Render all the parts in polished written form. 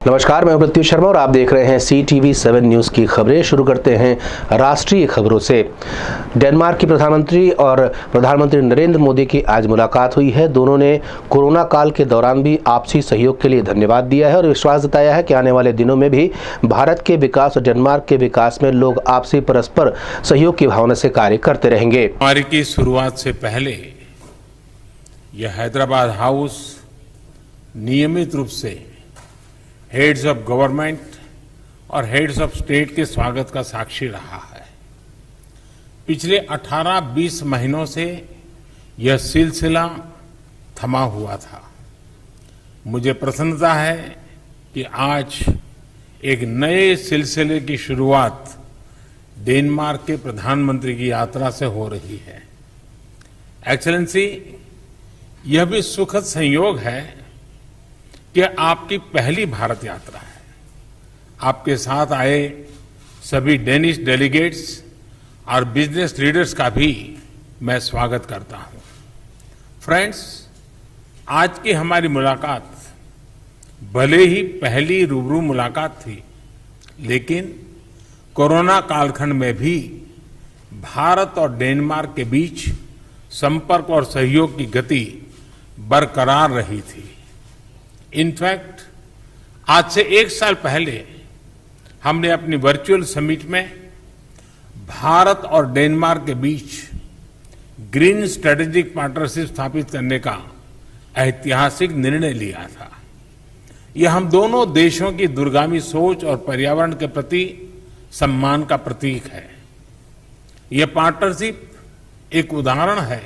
नमस्कार, मैं प्रत्युष शर्मा और आप देख रहे हैं CTV7 न्यूज़ की खबरें। शुरू करते हैं राष्ट्रीय खबरों से। डेनमार्क की प्रधानमंत्री और प्रधानमंत्री नरेंद्र मोदी की आज मुलाकात हुई है। दोनों ने कोरोना काल के दौरान भी आपसी सहयोग के लिए धन्यवाद दिया है और विश्वास जताया है कि आने वाले दिनों में भी भारत के विकास और डेनमार्क के विकास में लोग आपसी परस्पर सहयोग की भावना से कार्य करते रहेंगे। हमारी की शुरुआत से पहले यह हैदराबाद हाउस नियमित रूप से हेड्स ऑफ गवर्नमेंट और हेड्स ऑफ स्टेट के स्वागत का साक्षी रहा है। पिछले 18-20 महीनों से यह सिलसिला थमा हुआ था। मुझे प्रसन्नता है कि आज एक नए सिलसिले की शुरुआत डेनमार्क के प्रधानमंत्री की यात्रा से हो रही है। एक्सेलेंसी, यह भी सुखद संयोग है कि आपकी पहली भारत यात्रा है। आपके साथ आए सभी डेनिश डेलीगेट्स और बिजनेस लीडर्स का भी मैं स्वागत करता हूं। फ्रेंड्स, आज की हमारी मुलाकात भले ही पहली रूबरू मुलाकात थी, लेकिन कोरोना कालखंड में भी भारत और डेनमार्क के बीच संपर्क और सहयोग की गति बरकरार रही थी। इनफैक्ट आज से 1 साल पहले हमने अपनी वर्चुअल समिट में भारत और डेनमार्क के बीच ग्रीन स्ट्रेटेजिक पार्टनरशिप स्थापित करने का ऐतिहासिक निर्णय लिया था। यह हम दोनों देशों की दूरगामी सोच और पर्यावरण के प्रति सम्मान का प्रतीक है। यह पार्टनरशिप एक उदाहरण है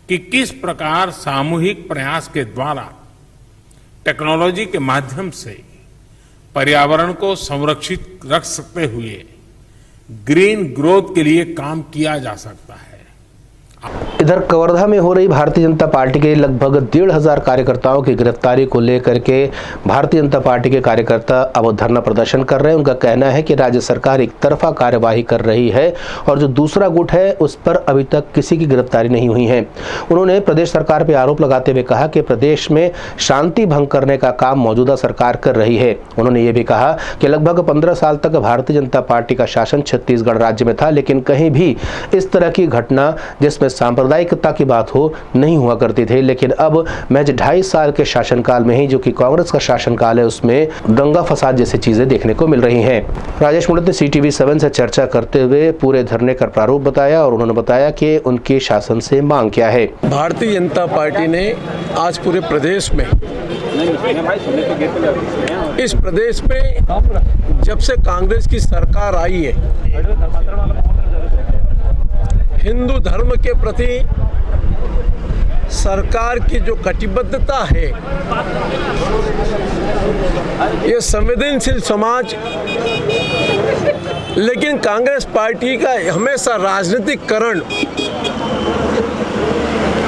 कि किस प्रकार सामूहिक प्रयास के द्वारा टेक्नोलॉजी के माध्यम से पर्यावरण को संरक्षित रख सकते हुए ग्रीन ग्रोथ के लिए काम किया जा सकता है। इधर कवर्धा में हो रही भारतीय जनता पार्टी के लगभग 1,500 कार्यकर्ताओं की गिरफ्तारी को लेकर के भारतीय जनता पार्टी के कार्यकर्ता अब धरना प्रदर्शन कर रहे हैं। उनका कहना है कि राज्य सरकार एक तरफा कार्यवाही कर रही है और जो दूसरा गुट है उस पर अभी तक किसी की गिरफ्तारी नहीं हुई है। उन्होंने प्रदेश सरकार पर आरोप लगाते हुए कहा कि प्रदेश में शांति भंग करने का काम मौजूदा सरकार कर रही है। उन्होंने ये भी कहा कि लगभग 15 साल तक भारतीय जनता पार्टी का शासन छत्तीसगढ़ राज्य में था, लेकिन कहीं भी इस तरह की घटना जिसमें सांप्रदायिकता की बात हो नहीं हुआ करती थी। लेकिन अब महज 2.5 साल के शासनकाल में ही, जो कि कांग्रेस का शासनकाल है, उसमें दंगा फसाद जैसी चीजें देखने को मिल रही हैं। राजेश मुंडत ने CTV7 से चर्चा करते हुए पूरे धरने का प्रारूप बताया और उन्होंने बताया कि उनके शासन से मांग क्या है। भारतीय जनता पार्टी ने आज पूरे प्रदेश में, इस प्रदेश में जब से कांग्रेस की सरकार आई है, हिंदू धर्म के प्रति सरकार की जो कटिबद्धता है, ये संवेदनशील समाज, लेकिन कांग्रेस पार्टी का हमेशा राजनीतिकरण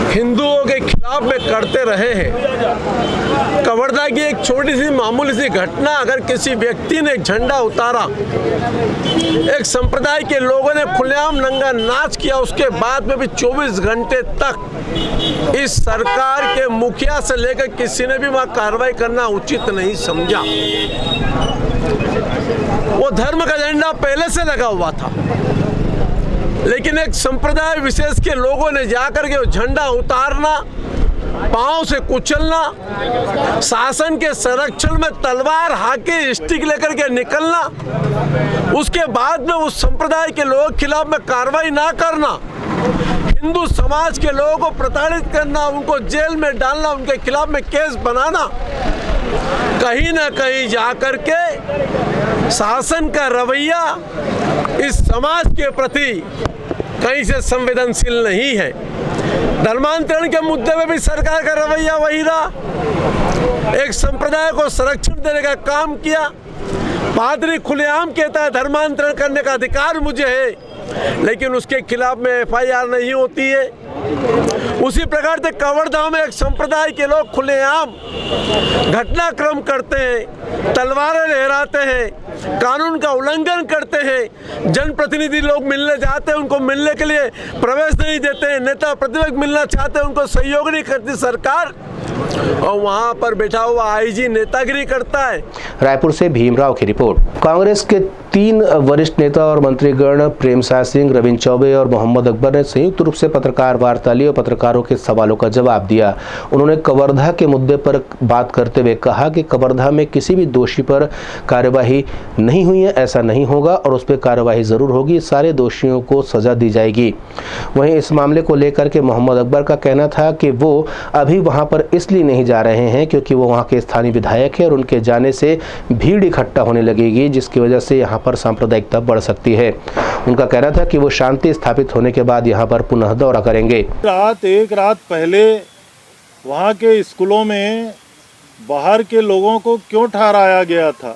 हिंदुओं के खिलाफ में करते रहे हैं। कवर्धा की एक छोटी सी मामूली सी घटना, अगर किसी व्यक्ति ने झंडा उतारा, एक संप्रदाय के लोगों ने खुलेआम नंगा नाच किया, उसके बाद में भी 24 घंटे तक इस सरकार के मुखिया से लेकर किसी ने भी वहां कार्रवाई करना उचित नहीं समझा। वो धर्म का झंडा पहले से लगा हुआ था, लेकिन एक संप्रदाय विशेष के लोगों ने जाकर के वो झंडा उतारना, पांव से कुचलना, शासन के संरक्षण में तलवार हाके स्टिक लेकर के निकलना, उसके बाद में उस संप्रदाय के लोगों के खिलाफ में कार्रवाई ना करना, हिंदू समाज के लोगों को प्रताड़ित करना, उनको जेल में डालना, उनके खिलाफ में केस बनाना, कहीं ना कहीं जाकर के शासन का रवैया इस समाज के प्रति कहीं से संवेदनशील नहीं है। धर्मांतरण के मुद्दे में भी सरकार का रवैया वही रहा, एक संप्रदाय को संरक्षण देने का काम किया। पादरी खुलेआम कहता है धर्मांतरण करने का अधिकार मुझे है, लेकिन उसके खिलाफ में FIR नहीं होती है। उसी प्रकार से कवर्धा में एक संप्रदाय के लोग खुलेआम घटनाक्रम करते हैं, तलवारें लहराते हैं, कानून का उल्लंघन करते हैं, जनप्रतिनिधि लोग मिलने जाते हैं, उनको मिलने के लिए प्रवेश नहीं देते हैं, नेता प्रतिपक्ष मिलना चाहते हैं, उनको सहयोग नहीं करती सरकार। और वहाँ पर बैठा हुआ आईजी नेतागिरी करता है। रायपुर से भीमराव की रिपोर्ट। कांग्रेस के 3 वरिष्ठ नेता और मंत्रीगण प्रेमसाय सिंह, रविंद्र चौबे और मोहम्मद अकबर ने संयुक्त रूप से पत्रकार वार्ता ली और पत्रकारों के सवालों का जवाब दिया। उन्होंने कवर्धा के मुद्दे पर बात करते हुए कहा कि कवर्धा में किसी भी दोषी पर कार्यवाही नहीं हुई है, ऐसा नहीं होगा और उस पर कार्यवाही जरूर होगी, सारे दोषियों को सजा दी जाएगी। वहीं इस मामले को लेकर के मोहम्मद अकबर का कहना था कि वो अभी वहां पर इसलिए नहीं जा रहे हैं क्योंकि वो वहां के स्थानीय विधायक है और उनके जाने से भीड़ इकट्ठा होने लगेगी, जिसकी वजह से यहाँ पर सांप्रदायिकता बढ़ सकती है। उनका कहना था कि वो शांति स्थापित होने के बाद यहाँ पर पुनः दौरा करेंगे। एक रात पहले वहाँ के स्कूलों में बाहर के लोगों को क्यों ठहराया गया था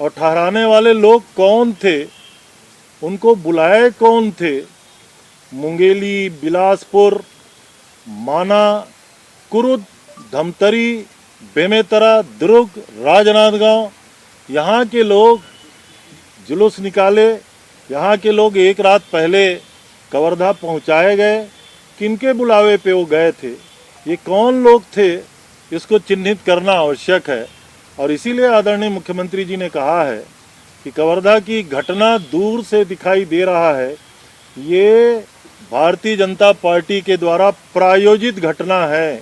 और ठहराने वाले लोग कौन थे, उनको बुलाए कौन थे? मुंगेली, बिलासपुर, माना, कुरुद, धमतरी, बेमेतरा, दुर्ग, राजनांदगांव, यहाँ के लोग जुलूस निकाले। यहाँ के लोग एक रात पहले कवर्धा पहुँचाए गए। किनके बुलावे पे वो गए थे, ये कौन लोग थे, इसको चिन्हित करना आवश्यक है। और इसीलिए आदरणीय मुख्यमंत्री जी ने कहा है कि कवर्धा की घटना दूर से दिखाई दे रहा है, ये भारतीय जनता पार्टी के द्वारा प्रायोजित घटना है।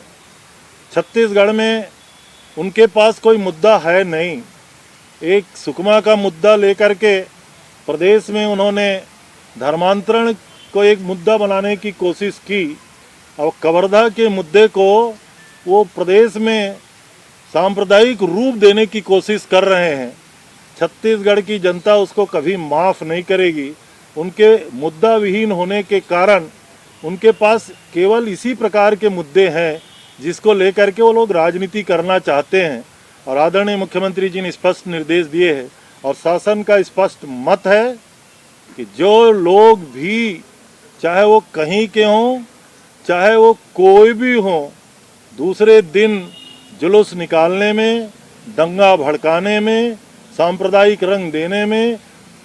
छत्तीसगढ़ में उनके पास कोई मुद्दा है नहीं। एक सुकमा का मुद्दा लेकर के प्रदेश में उन्होंने धर्मांतरण को एक मुद्दा बनाने की कोशिश की और कवर्धा के मुद्दे को वो प्रदेश में सांप्रदायिक रूप देने की कोशिश कर रहे हैं। छत्तीसगढ़ की जनता उसको कभी माफ़ नहीं करेगी। उनके मुद्दा विहीन होने के कारण उनके पास केवल इसी प्रकार के मुद्दे हैं जिसको लेकर के वो लोग राजनीति करना चाहते हैं। और आदरणीय मुख्यमंत्री जी ने स्पष्ट निर्देश दिए हैं और शासन का स्पष्ट मत है कि जो लोग भी, चाहे वो कहीं के हों, चाहे वो कोई भी हों, दूसरे दिन जुलूस निकालने में, दंगा भड़काने में, सांप्रदायिक रंग देने में,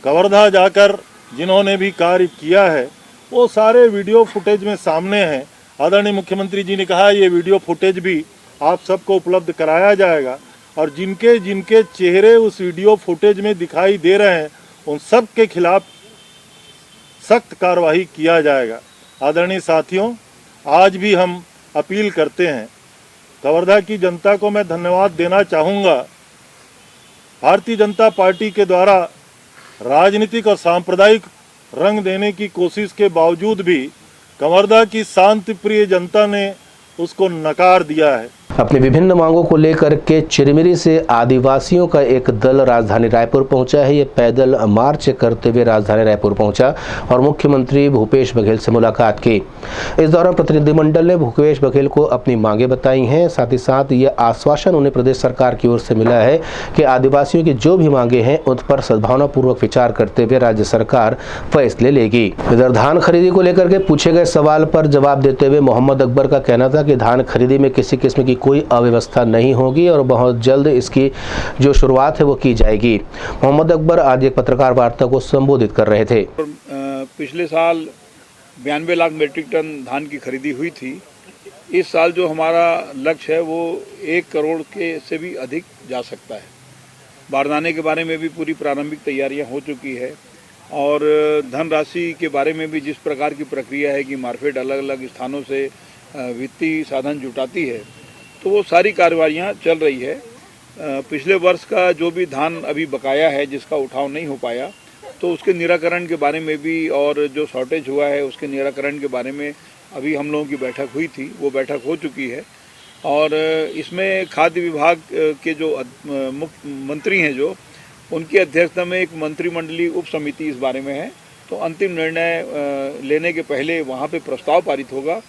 कवर्धा जाकर जिन्होंने भी कार्य किया है, वो सारे वीडियो फुटेज में सामने हैं। आदरणीय मुख्यमंत्री जी ने कहा ये वीडियो फुटेज भी आप सबको उपलब्ध कराया जाएगा और जिनके जिनके चेहरे उस वीडियो फुटेज में दिखाई दे रहे हैं उन सब के खिलाफ सख्त कार्रवाई किया जाएगा। आदरणीय साथियों, आज भी हम अपील करते हैं, कवर्धा की जनता को मैं धन्यवाद देना चाहूँगा। भारतीय जनता पार्टी के द्वारा राजनीतिक और सांप्रदायिक रंग देने की कोशिश के बावजूद भी कवर्धा की शांति प्रिय जनता ने उसको नकार दिया है। अपनी विभिन्न मांगों को लेकर के चिरमिरी से आदिवासियों का एक दल राजधानी रायपुर पहुंचा है। ये पैदल मार्च करते हुए राजधानी रायपुर पहुंचा और मुख्यमंत्री भूपेश बघेल से मुलाकात की। इस दौरान प्रतिनिधिमंडल ने भूपेश बघेल को अपनी मांगें बताई हैं। साथ ही साथ ये आश्वासन उन्हें प्रदेश सरकार की ओर से मिला है कि आदिवासियों की जो भी मांगे हैं उन पर सद्भावनापूर्वक विचार करते हुए राज्य सरकार फैसले लेगी। इधर धान खरीदी को लेकर के पूछे गए सवाल पर जवाब देते हुए मोहम्मद अकबर का कहना था कि धान खरीदी में किसी किस्म की कोई अव्यवस्था नहीं होगी और बहुत जल्द इसकी जो शुरुआत है वो की जाएगी। मोहम्मद अकबर आज एक पत्रकार वार्ता को संबोधित कर रहे थे। पिछले साल 92 लाख मीट्रिक टन धान की खरीदी हुई थी। इस साल जो हमारा लक्ष्य है वो 1 करोड़ के से भी अधिक जा सकता है। बारदाने के बारे में भी पूरी प्रारंभिक तैयारियां हो चुकी है और धनराशि के बारे में भी जिस प्रकार की प्रक्रिया है कि मार्केट अलग अलग स्थानों से वित्तीय साधन जुटाती है, तो वो सारी कार्रवाइयाँ चल रही है। पिछले वर्ष का जो भी धान अभी बकाया है जिसका उठाव नहीं हो पाया, तो उसके निराकरण के बारे में भी और जो शॉर्टेज हुआ है उसके निराकरण के बारे में अभी हम लोगों की बैठक हुई थी, वो बैठक हो चुकी है। और इसमें खाद्य विभाग के जो मंत्री हैं जो उनकी अध्यक्षता में एक मंत्रिमंडलीय उप समिति इस बारे में है, तो अंतिम निर्णय लेने के पहले वहाँ पे प्रस्ताव पारित होगा,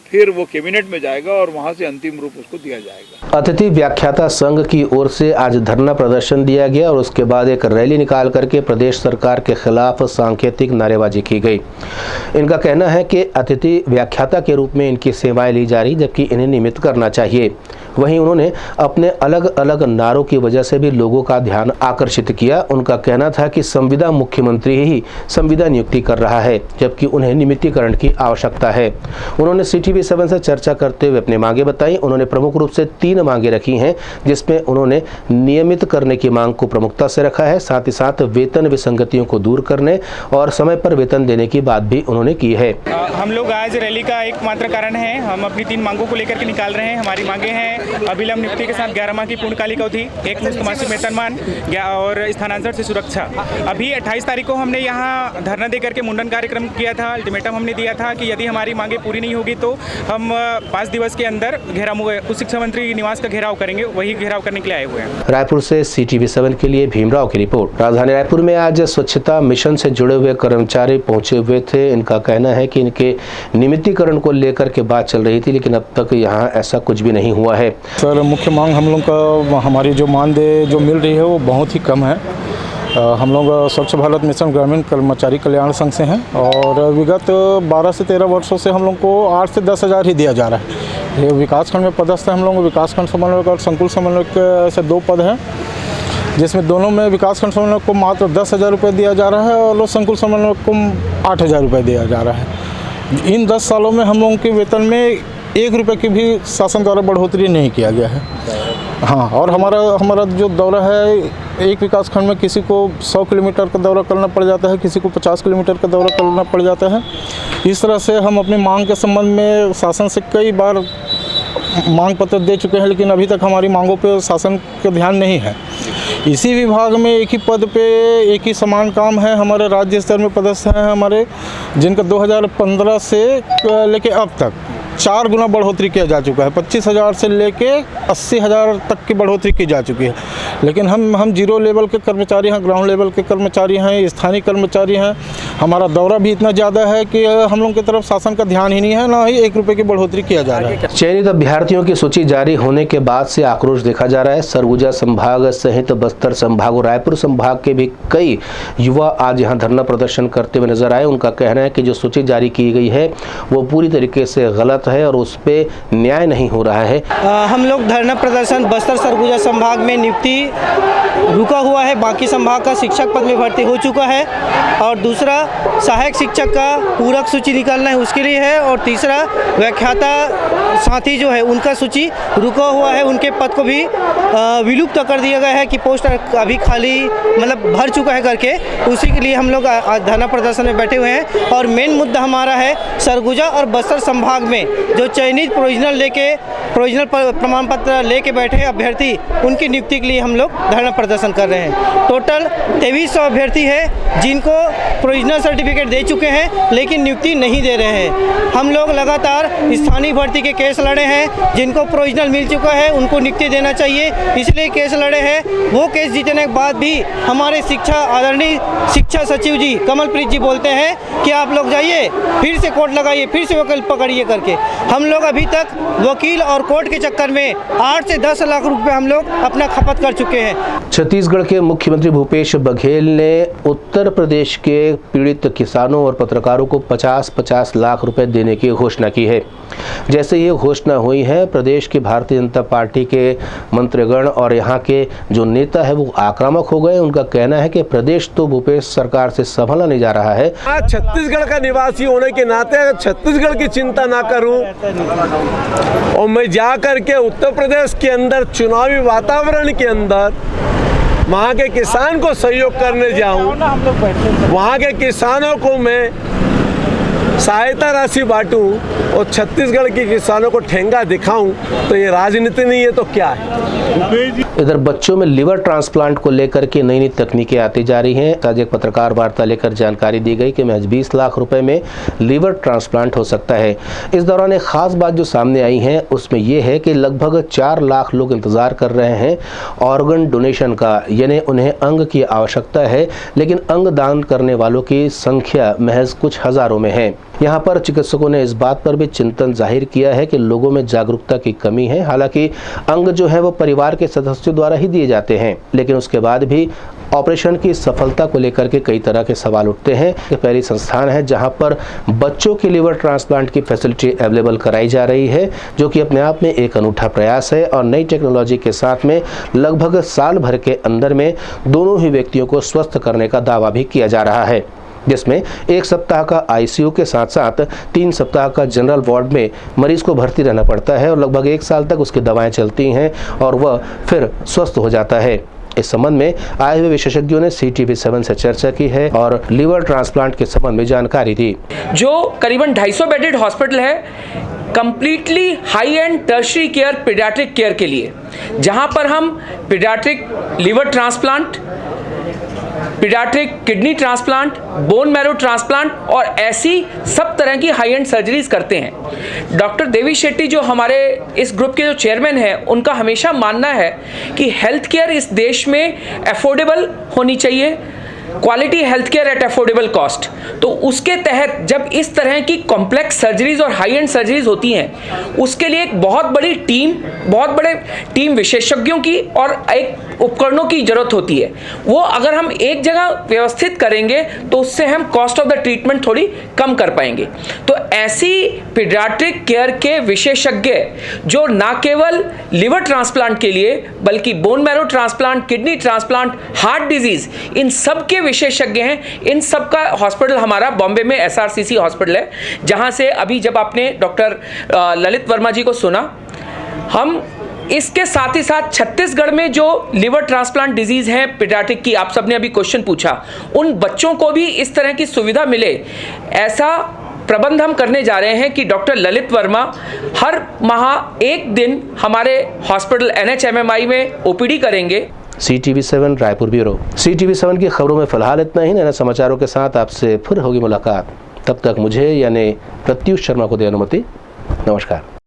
फिर वो कैबिनेट में जाएगा और वहां से अंतिम रूप उसको दिया जाएगा। अतिथि व्याख्याता संघ की ओर से आज धरना प्रदर्शन दिया गया और उसके बाद एक रैली निकाल करके प्रदेश सरकार के खिलाफ सांकेतिक नारेबाजी की गई। इनका कहना है कि अतिथि व्याख्याता के रूप में इनकी सेवाएं ली जा रही, जबकि इन्हें नियमित करना चाहिए। वहीं उन्होंने अपने अलग अलग नारों की वजह से भी लोगों का ध्यान आकर्षित किया। उनका कहना था कि संविदा मुख्यमंत्री ही संविदा नियुक्ति कर रहा है, जबकि उन्हें नियमितीकरण की आवश्यकता है। उन्होंने CTV7 से चर्चा करते हुए अपनी मांगे बताई। उन्होंने प्रमुख रूप से 3 मांगे रखी हैं, जिसमें उन्होंने नियमित करने की मांग को प्रमुखता से रखा है, साथ ही साथ वेतन विसंगतियों को दूर करने और समय पर वेतन देने की बात भी उन्होंने की है। हम लोग आज रैली का एकमात्र कारण है, हम अपनी 3 मांगों को लेकर के निकाल रहे हैं। हमारी मांगे हैं अविलंब नियुक्ति के साथ 11 माह की पूर्णकालिक अवधि, एक मुफ्त मासिक वेतनमान और स्थानांतरण से सुरक्षा। अभी 28 तारीख को हमने यहाँ धरना देकर के मुंडन कार्यक्रम किया था। अल्टीमेटम हमने दिया था कि यदि हमारी मांगे पूरी नहीं होगी तो हम 5 दिवस के अंदर घेराव उच्च शिक्षा मंत्री निवास का घेराव करेंगे। वही घेराव करने के लिए आए हुए हैं। रायपुर से CTV7 के लिए भीमराव की रिपोर्ट। राजधानी रायपुर में आज स्वच्छता मिशन से जुड़े हुए कर्मचारी पहुंचे हुए थे। इनका कहना है कि इनके नियमितीकरण को लेकर के बात चल रही थी, लेकिन अब तक यहाँ ऐसा कुछ भी नहीं हुआ है। सर, मुख्य मांग हम लोग का, हमारी जो मानदेय जो मिल रही है वो बहुत ही कम है। हम लोग स्वच्छ भारत मिशन ग्रामीण कर्मचारी कल्याण संघ से हैं और विगत 12 से 13 वर्षों से हम लोग को 8 से 10 हज़ार ही दिया जा रहा है। ये विकासखंड में पदस्थ है। हम लोग विकासखंड समन्वयक और संकुल समन्वयक ऐसे 2 पद हैं, जिसमें दोनों में विकासखंड समन्वयक को मात्र 10,000 रुपये दिया जा रहा है और संकुल समन्वयक को 8,000 रुपये दिया जा रहा है। इन 10 सालों में हम लोगों के वेतन में 1 रुपये की भी शासन द्वारा बढ़ोतरी नहीं किया गया है। हाँ, और हमारा जो दौरा है, एक विकासखंड में किसी को 100 किलोमीटर का दौरा करना पड़ जाता है, किसी को 50 किलोमीटर का दौरा करना पड़ जाता है। इस तरह से हम अपनी मांग के संबंध में शासन से कई बार मांग पत्र दे चुके हैं, लेकिन अभी तक हमारी मांगों पे शासन का ध्यान नहीं है। इसी विभाग में एक ही पद पे एक ही समान काम है। हमारे राज्य स्तर में पदस्थ हैं हमारे, जिनका 2015 से लेके अब तक 4 गुना बढ़ोतरी किया जा चुका है। 25,000 से लेके 80,000 तक की बढ़ोतरी की जा चुकी है। लेकिन हम 0 लेवल के कर्मचारी हैं, ग्राउंड लेवल के कर्मचारी हैं, स्थानीय कर्मचारी हैं। हमारा दौरा भी इतना ज़्यादा है कि हम लोगों की तरफ शासन का ध्यान ही नहीं है, ना ही 1 रुपये की बढ़ोतरी किया जा रहा है। चयनित अभ्यर्थियों की सूची जारी होने के बाद से आक्रोश देखा जा रहा है। सरगुजा संभाग सहित बस्तर संभाग और रायपुर संभाग के भी कई युवा आज यहाँ धरना प्रदर्शन करते हुए नजर आए। उनका कहना है कि जो सूची जारी की गई है वो पूरी तरीके से गलत है और उस पे न्याय नहीं हो रहा है। हम लोग धरना प्रदर्शन बस्तर सरगुजा संभाग में नियुक्ति रुका हुआ है, बाकी संभाग का शिक्षक पद में भर्ती हो चुका है, और दूसरा सहायक शिक्षक का पूरक सूची निकालना है उसके लिए है, और तीसरा व्याख्याता साथी जो है उनका सूची रुका हुआ है, उनके पद को भी विलुप्त कर दिया गया है कि पोस्ट अभी खाली मतलब भर चुका है करके। उसी के लिए हम लोग धरना प्रदर्शन में बैठे हुए हैं। और मेन मुद्दा हमारा है सरगुजा और बस्तर संभाग में जो चयनित प्रोविजनल प्रमाण पत्र लेके बैठे अभ्यर्थी, उनकी नियुक्ति के लिए हम लोग धरना प्रदर्शन कर रहे हैं। टोटल 2300 अभ्यर्थी है जिनको प्रोविजनल सर्टिफिकेट दे चुके हैं, लेकिन नियुक्ति नहीं दे रहे हैं। हम लोग लगातार स्थानीय भर्ती के केस लड़े हैं, जिनको प्रोविजनल मिल चुका है उनको नियुक्ति देना चाहिए, इसलिए केस लड़े हैं। वो केस जीतने के बाद भी हमारे आदरणीय शिक्षा सचिव जी कमलप्रीत जी बोलते हैं कि आप लोग जाइए, फिर से कोर्ट लगाइए, फिर से वकील पकड़िए करके। हम लोग अभी तक वकील और कोर्ट के चक्कर में 8 से 10 लाख रुपए हम लोग अपना खपत कर चुके हैं। छत्तीसगढ़ के मुख्यमंत्री भूपेश बघेल ने उत्तर प्रदेश के पीड़ित किसानों और पत्रकारों को 50-50 लाख रुपए देने की घोषणा की है। जैसे ये घोषणा हुई है, प्रदेश की भारतीय जनता पार्टी के मंत्रीगण और यहाँ के जो नेता है वो आक्रामक हो गए। उनका कहना है कि प्रदेश तो भूपेश सरकार से संभाला नहीं जा रहा है। छत्तीसगढ़ का निवासी होने के नाते अगर छत्तीसगढ़ की चिंता ना करूं और मैं जा करके उत्तर प्रदेश के अंदर चुनावी वातावरण के अंदर वहाँ के किसान को सहयोग करने जाऊं, वहाँ के किसानों को मैं सहायता राशि बांटूं और छत्तीसगढ़ के किसानों को ठेंगा दिखाऊं, तो ये राजनीति नहीं है तो क्या है। इधर बच्चों में लिवर ट्रांसप्लांट को लेकर के नई नई तकनीकें आती जा रही हैं। आज एक पत्रकार वार्ता लेकर जानकारी दी गई कि महज 20 लाख रुपए में लिवर ट्रांसप्लांट हो सकता है। इस दौरान एक खास बात जो सामने आई है उसमें यह है कि लगभग 4 लाख लोग इंतजार कर रहे हैं ऑर्गन डोनेशन का, यानी उन्हें अंग की आवश्यकता है, लेकिन अंग दान करने वालों की संख्या महज कुछ हजारों में है। यहाँ पर चिकित्सकों ने इस बात पर भी चिंतन जाहिर किया है कि लोगों में जागरूकता की कमी है। हालांकि अंग जो है वो परिवार के सदस्यों द्वारा ही दिए जाते हैं, लेकिन उसके बाद भी ऑपरेशन की सफलता को लेकर के कई तरह के सवाल उठते हैं। ये पहली संस्थान है जहां पर बच्चों के लिवर ट्रांसप्लांट की फैसिलिटी अवेलेबल कराई जा रही है, जो कि अपने आप में एक अनूठा प्रयास है और नई टेक्नोलॉजी के साथ में लगभग साल भर के अंदर में दोनों ही व्यक्तियों को स्वस्थ करने का दावा भी किया जा रहा है, जिसमें 1 सप्ताह का आईसीयू के साथ साथ 3 सप्ताह का जनरल वार्ड में मरीज को भर्ती रहना पड़ता है और लगभग 1 साल तक उसकी दवाएं चलती हैं और वह फिर स्वस्थ हो जाता है। इस संबंध में आए हुए विशेषज्ञों ने CTV7 से चर्चा की है और लिवर ट्रांसप्लांट के संबंध में जानकारी दी। जो करीबन 250 बेडेड हॉस्पिटल है completely high and tertiary care paediatric care के लिए, जहां पर हम paediatric liver transplant, paediatric kidney transplant, bone marrow transplant और ऐसी सब तरह की हाई एंड सर्जरीज करते हैं। डॉक्टर देवी शेट्टी जो हमारे इस ग्रुप के जो चेयरमैन हैं, उनका हमेशा मानना है कि हेल्थ केयर इस देश में अफोर्डेबल होनी चाहिए, quality health care at affordable cost. तो उसके तहत जब इस तरह की कॉम्प्लेक्स सर्जरीज और हाई एंड सर्जरीज होती हैं, उसके लिए एक बहुत बड़ी टीम, बहुत बड़े टीम विशेषज्ञों की और एक उपकरणों की जरूरत होती है। वो अगर हम एक जगह व्यवस्थित करेंगे तो उससे हम कॉस्ट ऑफ द ट्रीटमेंट थोड़ी कम कर पाएंगे। तो ऐसी पीडियाट्रिक केयर के विशेषज्ञ जो ना केवल लिवर ट्रांसप्लांट के लिए बल्कि bone marrow transplant, kidney transplant, heart disease, इन सब के विशेषज्ञ हैं। इन सब का हॉस्पिटल हमारा बॉम्बे में SRCC हॉस्पिटल है, जहां से अभी जब आपने डॉक्टर ललित वर्मा जी को सुना, हम इसके साथ ही साथ छत्तीसगढ़ में जो लिवर ट्रांसप्लांट डिजीज है पीडियाट्रिक की, आप सबने अभी क्वेश्चन पूछा, उन बच्चों को भी इस तरह की सुविधा मिले, ऐसा प्रबंध हम करने जा रहे हैं कि डॉक्टर ललित वर्मा हर माह 1 दिन हमारे हॉस्पिटल NHMMI में OPD करेंगे। CTV7 Raipur bureau. CTV7 की खबरों में फिलहाल इतना ही। नए समाचारों के साथ आपसे फिर होगी मुलाकात। तब तक मुझे यानी प्रत्युष शर्मा को दे अनुमति। नमस्कार।